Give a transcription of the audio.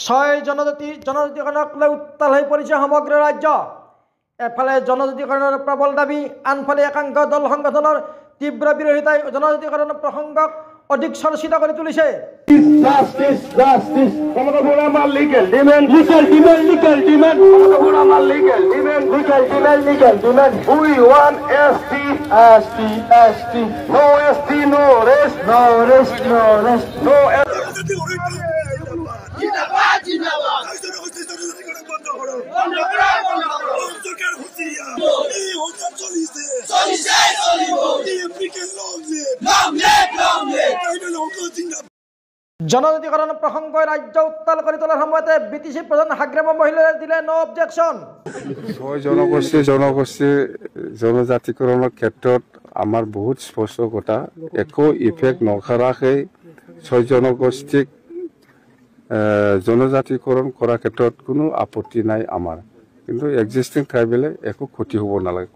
ছয় জনজাতিকৰণক লৈ উত্তাল হৈ পৰিছে সমগ্ৰ ৰাজ্য। এফালে জনজাতিকৰণৰ প্ৰবল দাবী, আনফালে একাংশ দল সংগঠনৰ তীব্ৰ বিৰোধিতাই জনজাতিকৰণ প্ৰসংগক অধিক চৰ্চিত কৰি তুলিছে। জনজাতিকৰণ প্ৰসংগই ৰাজ্য উত্তাল কৰি তোলাৰ সময়তে বিটিচি প্ৰধান হাগ্ৰামা মহিলাই দিলে নো অবজেকশ্যন। ছয় জনগোষ্ঠীৰ জনজাতিকৰণৰ ক্ষেত্ৰত আমাৰ বহুত স্পষ্ট কথা, একো ইফেক্ট নকৰাকৈ ছয় জনগোষ্ঠীক জনজাতিকৰণ কৰাৰ ক্ষেত্ৰত কোনো আপত্তি নাই আমাৰ, কিন্তু এক্সিষ্টিং ট্ৰাইবেলে একো ক্ষতি হ'ব নালাগে।